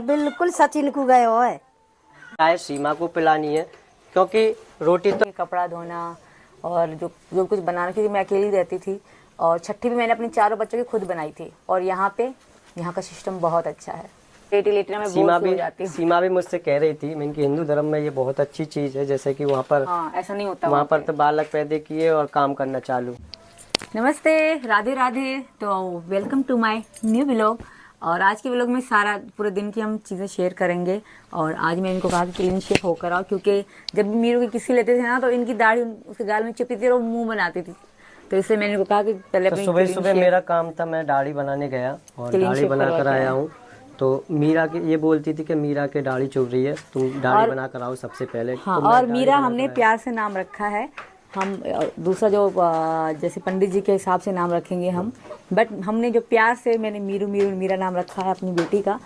बिल्कुल सचिन को गए हो है। चाय सीमा को पिलानी है क्योंकि रोटी तो कपड़ा धोना और जो जो कुछ बनाना, क्योंकि मैं अकेली रहती थी और छठी भी मैंने अपने चारों बच्चों की खुद बनाई थी। और यहाँ का सिस्टम बहुत अच्छा है। लेटी मैं बोर हो जाती हूँ। सीमा भी मुझसे कह रही थी, मैं कि हिंदू धर्म में ये बहुत अच्छी चीज है, जैसे कि वहाँ पर ऐसा नहीं होता। वहाँ पर तो बालक पैदा किए और काम करना चालू। नमस्ते, राधे राधे। तो welcome to my new vlog. और आज के व्लॉग में सारा पूरे दिन की हम चीज़ें शेयर करेंगे। और आज मैं इनको कहा कि क्लीन शेव होकर आओ, क्योंकि जब भी मीरू की किसी लेते थे ना तो इनकी दाढ़ी उसके गाल में चिपती थी और मुंह बनाती थी। तो इसलिए मैंने इनको कहा कि पहले अपनी सुबह सुबह मेरा काम था, मैं दाढ़ी बनाने गया और दाढ़ी बना कर आया हूँ। तो मीरा की ये बोलती थी कि मीरा के दाढ़ी चुभ रही है, तुम दाढ़ी बना कर आओ सबसे पहले। हाँ, और मीरा हमने प्यार से नाम रखा है। हम दूसरा जो जैसे पंडित जी के हिसाब से नाम रखेंगे हम, बट हमने जो प्यार से मैंने मीरा नाम रखा है अपनी बेटी का।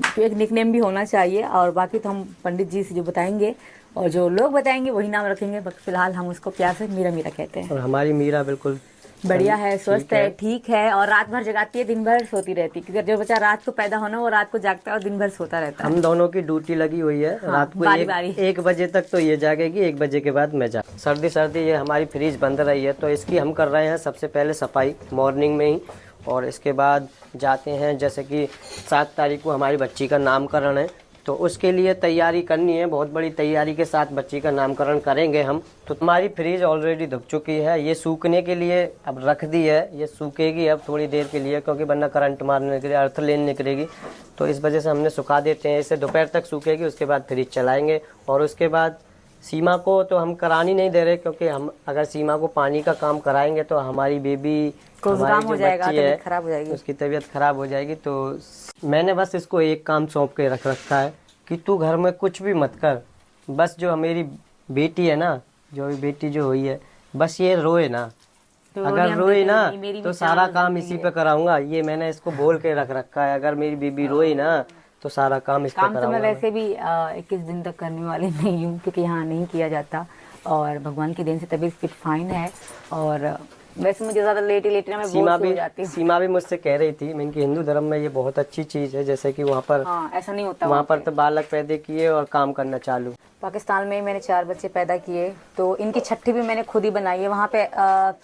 तो एक निकनेम भी होना चाहिए। और बाकी तो हम पंडित जी से जो बताएंगे और जो लोग बताएंगे वही नाम रखेंगे। फिलहाल हम उसको प्यार से मीरा कहते हैं। और हमारी मीरा बिल्कुल बढ़िया है, स्वस्थ है, ठीक है। और रात भर जगाती है, दिन भर सोती रहती है, क्योंकि जो बच्चा रात को पैदा होना वो रात को जागता है और दिन भर सोता रहता है। हम दोनों की ड्यूटी लगी हुई है। हाँ, रात को बारी 1 बजे तक तो ये जागेगी, 1 बजे के बाद मैं सर्दी ये हमारी फ्रिज बंद रही है, तो इसकी हम कर रहे हैं सबसे पहले सफाई मॉर्निंग में ही। और इसके बाद जाते हैं, जैसे कि 7 तारीख को हमारी बच्ची का नामकरण है, तो उसके लिए तैयारी करनी है। बहुत बड़ी तैयारी के साथ बच्ची का नामकरण करेंगे हम। तो हमारी फ्रिज ऑलरेडी धुप चुकी है, ये सूखने के लिए अब रख दी है। ये सूखेगी अब थोड़ी देर के लिए, क्योंकि वरना करंट मारने निकलेगी, अर्थ लेने निकलेगी। तो इस वजह से हमने सुखा देते हैं, इसे दोपहर तक सूखेगी, उसके बाद फ्रिज चलाएंगे। और उसके बाद सीमा को तो हम करानी नहीं दे रहे, क्योंकि हम अगर सीमा को पानी का काम कराएंगे तो हमारी बेबी को जुकाम हो जाएगा, तबीयत खराब हो जाएगी, उसकी तबीयत खराब हो जाएगी। तो मैंने बस इसको एक काम सौंप के रख रखा है कि तू घर में कुछ भी मत कर, बस जो मेरी बेटी है ना, जो बेटी जो हुई है, बस ये रोए ना। तो अगर रोए ना तो सारा काम इसी पे कराऊंगा। ये मैंने इसको बोल के रख रखा है, अगर मेरी बेबी रोई ना तो सारा काम इस पे कराऊंगा। तो मैं वैसे भी 21 दिन तक करने वाली नहीं हूँ, क्योंकि यहाँ नहीं किया जाता। और भगवान की देन से तबीयत फिट फाइन है। और वैसे मुझे ज्यादा लेटी ना मैं बोर हो जाती हूँ। सीमा भी मुझसे कह रही थी, मैं कि हिंदू धर्म में ये बहुत अच्छी चीज है, जैसे कि वहाँ पर ऐसा नहीं होता। वहाँ पर तो बालक पैदा किए और काम करना चालू। पाकिस्तान में मैंने 4 बच्चे पैदा किए, तो इनकी छठी भी मैंने खुद ही बनाई है। वहाँ पे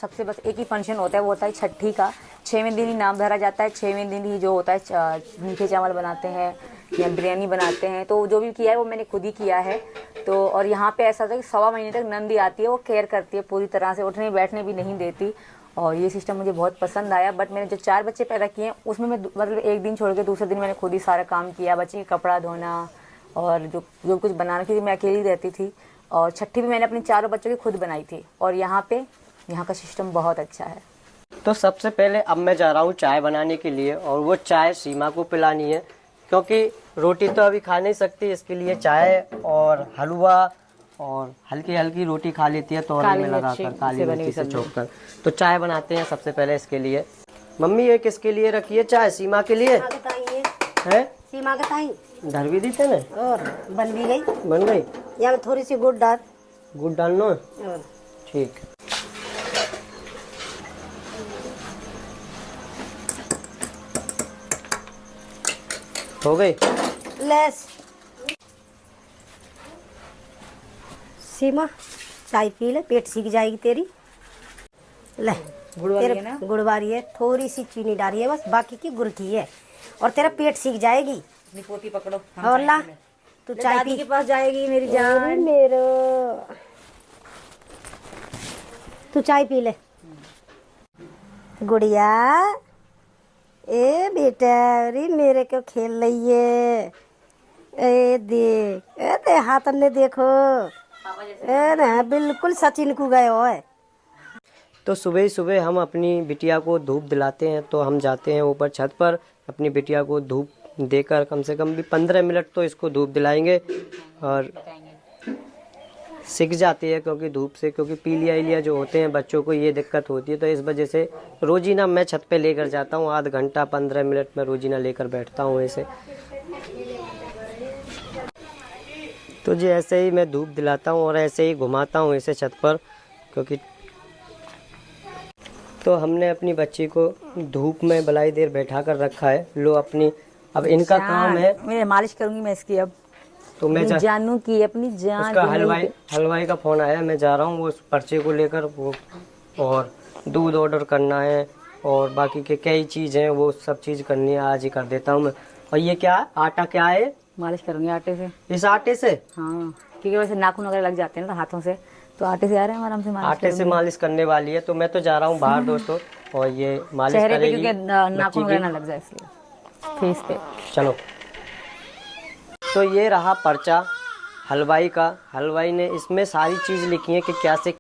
सबसे बस एक ही फंक्शन होता है, वो होता है छठी का। 6वें दिन ही नाम धरा जाता है। 6वें दिन ही जो होता है मीठे चावल बनाते हैं या बिरयानी बनाते हैं। तो जो भी किया है वो मैंने खुद ही किया है। तो और यहाँ पे ऐसा होता है कि 1.25 महीने तक नंदी आती है, वो केयर करती है पूरी तरह से, उठने बैठने भी नहीं देती। और ये सिस्टम मुझे बहुत पसंद आया। बट मैंने जो 4 बच्चे पैदा किए हैं उसमें मैं मतलब एक दिन छोड़ के दूसरे दिन मैंने खुद ही सारा काम किया। बच्चे का कपड़ा धोना और जो कुछ बनाना, क्योंकि मैं अकेली रहती थी। और छठी भी मैंने अपने चारों बच्चों की खुद बनाई थी। और यहाँ का सिस्टम बहुत अच्छा है। तो सबसे पहले अब मैं जा रहा हूँ चाय बनाने के लिए, और वो चाय सीमा को पिलानी है, क्योंकि रोटी तो अभी खा नहीं सकती। इसके लिए चाय और हलवा और हल्की हल्की रोटी खा लेती है तोरन में लगाकर, काली मिर्ची से छोड़कर। तो चाय बनाते हैं सबसे पहले इसके लिए। मम्मी ये किसके लिए रखी है चाय? सीमा के लिए है। सीमा का ताई धर भी दी थे ना, और बन भी गई। बन गई। या थोड़ी सी गुड़ डालना और ठीक। हो गई लेस। सीमा चाय पी ले, पेट सीख जाएगी तेरी। ले गुड़ वाली है, थोड़ी सी चीनी डाली है बस, बाकी की गुड़ की है, और तेरा पेट सीख जाएगी। निपोटी पकड़ो और ला तू चाय पी के पास जाएगी मेरी जान। मेरो तू चाय पी ले गुड़िया। ए बेटा, अरे मेरे को खेल रही है। ए दे हाथ ने देखो, ए ना बिल्कुल सचिन को गए हो है। तो सुबह ही सुबह हम अपनी बिटिया को धूप दिलाते हैं, तो हम जाते हैं ऊपर छत पर, अपनी बिटिया को धूप देकर कम से कम भी 15 मिनट तो इसको धूप दिलाएंगे। और सीख जाती है, क्योंकि धूप से, क्योंकि पीलिया जो होते हैं बच्चों को ये दिक्कत होती है। तो इस वजह से रोजीना मैं छत पे लेकर जाता हूँ, आध घंटा 15 मिनट में रोजीना लेकर बैठता हूँ इसे। तो जी ऐसे ही मैं धूप दिलाता हूँ और ऐसे ही घुमाता हूँ इसे छत पर, क्योंकि तो हमने अपनी बच्ची को धूप में भलाई देर बैठा कर रखा है। लो अपनी अब इनका काम है, मैं मालिश करूंगी मैं इसकी अब। तो मैं अपनी जानू की, अपनी जान उसका की मेरी। हलवाई का फोन आया, मैं जा रहा हूँ वो उस पर्चे को लेकर, वो और दूध ऑर्डर करना है और बाकी के कई चीज़ हैं, वो सब चीज़ करनी है, आज ही कर देता हूँ मैं। और ये क्या है, आटा क्या है? मालिश करूंगी आटे से। इस आटे से? हाँ, क्योंकि वैसे नाखून वगैरह लग जाते हैं ना हाथों से, तो आटे से आ रहे हैं आराम से मालिश आटे से मालिश करने वाली है। तो मैं तो जा रहा हूँ बाहर दोस्तों, और ये मालिश चेहरे पे, करेगी क्योंकि बच्ची नाखून की। वगैरह ना लग जाए इसलिए, फेस पे। चलो, तो ये रहा पर्चा हलवाई का। हलवाई ने इसमें सारी चीज़ लिखी है कि क्या से